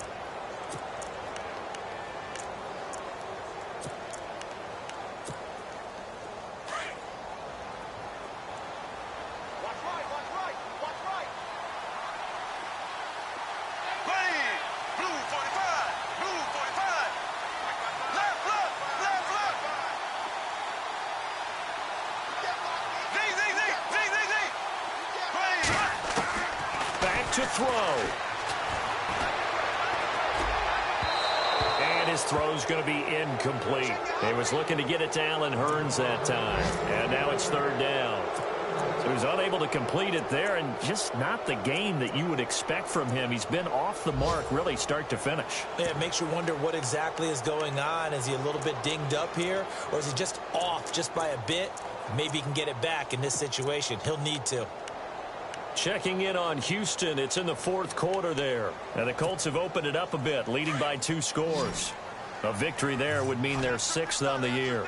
to throw. And his throw's going to be incomplete. He was looking to get it to Allen Hurns that time. And now it's third down. So he's unable to complete it there, and just not the game that you would expect from him. He's been off the mark really start to finish. Yeah, it makes you wonder what exactly is going on. Is he a little bit dinged up here, or is he just off just by a bit? Maybe he can get it back in this situation. He'll need to. Checking in on Houston. It's in the fourth quarter there. And the Colts have opened it up a bit, leading by 2 scores. A victory there would mean they're 6th on the year.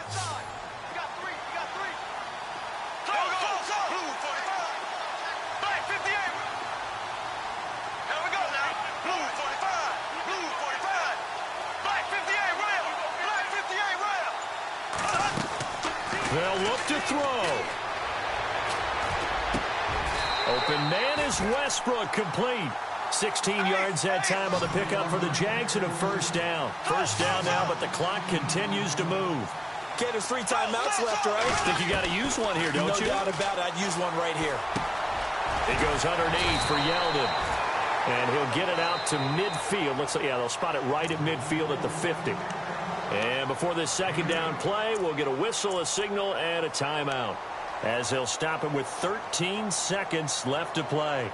They'll look to throw. Open man is Westbrook, complete. 16 yards that time on the pickup for the Jags and a first down. First down now, but the clock continues to move. Okay, there's 3 timeouts left, right? Think you got to use one here, don't you? No doubt about it. I'd use one right here. He goes underneath for Yeldon. And he'll get it out to midfield. Looks like, yeah, they'll spot it right at midfield at the 50. And before this second down play, we'll get a whistle, a signal, and a timeout, as they'll stop it with 13 seconds left to play.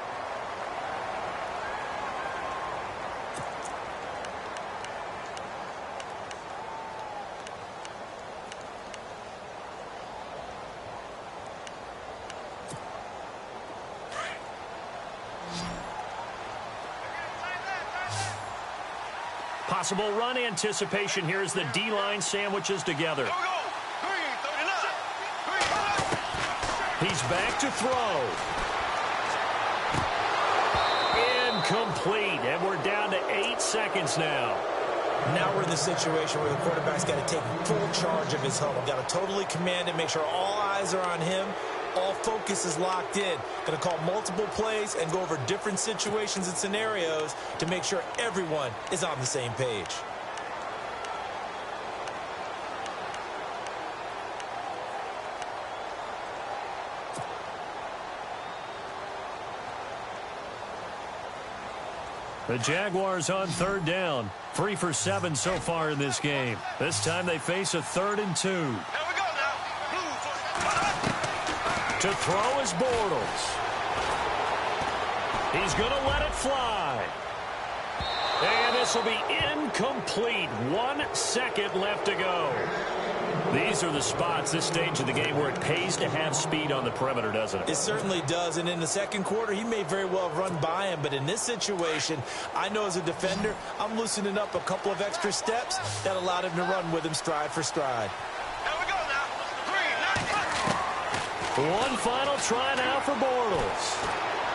Possible run anticipation here as the D-line sandwiches together. He's back to throw. Incomplete. And we're down to 8 seconds now. Now we're in the situation where the quarterback's got to take full charge of his huddle. Got to totally command it, make sure all eyes are on him. All focus is locked in. Going to call multiple plays and go over different situations and scenarios to make sure everyone is on the same page. The Jaguars on third down. 3 for 7 so far in this game. This time they face a 3rd and 2. Here we go now. To throw is Bortles. He's going to let it fly. And this will be incomplete. 1 second left to go. These are the spots, this stage of the game, where it pays to have speed on the perimeter, doesn't it? It certainly does. And in the second quarter, he may very well have run by him. But in this situation, I know as a defender, I'm loosening up a couple of extra steps that allowed him to run with him stride for stride. Here we go now. 3, 9. One final try now for Bortles.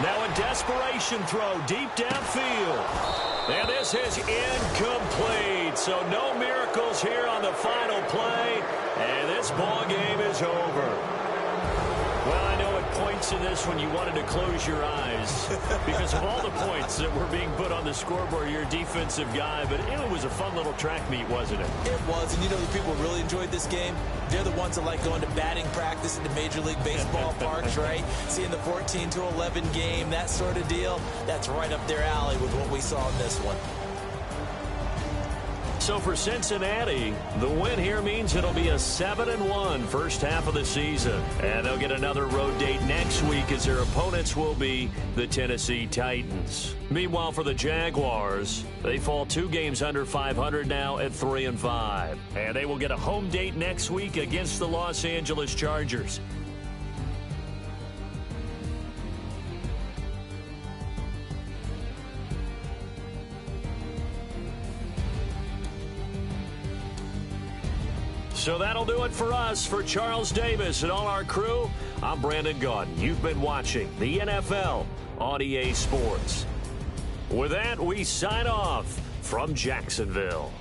Now a desperation throw deep downfield. And this is incomplete. So no miracles here on the final play. And this ball game is over. Well, I know at points in this when you wanted to close your eyes because of all the points that were being put on the scoreboard. You're a defensive guy, but it was a fun little track meet, wasn't it? It was, and you know the people who really enjoyed this game? They're the ones that like going to batting practice at the Major League Baseball parks, right? Seeing the 14-11 game, that sort of deal, that's right up their alley with what we saw in this one. So for Cincinnati, the win here means it'll be a 7-1 first half of the season. And they'll get another road date next week as their opponents will be the Tennessee Titans. Meanwhile, for the Jaguars, they fall 2 games under 500 now at 3-5. And they will get a home date next week against the Los Angeles Chargers. So that'll do it for us. For Charles Davis and all our crew, I'm Brandon Gaudin. You've been watching the NFL on EA Sports. With that, we sign off from Jacksonville.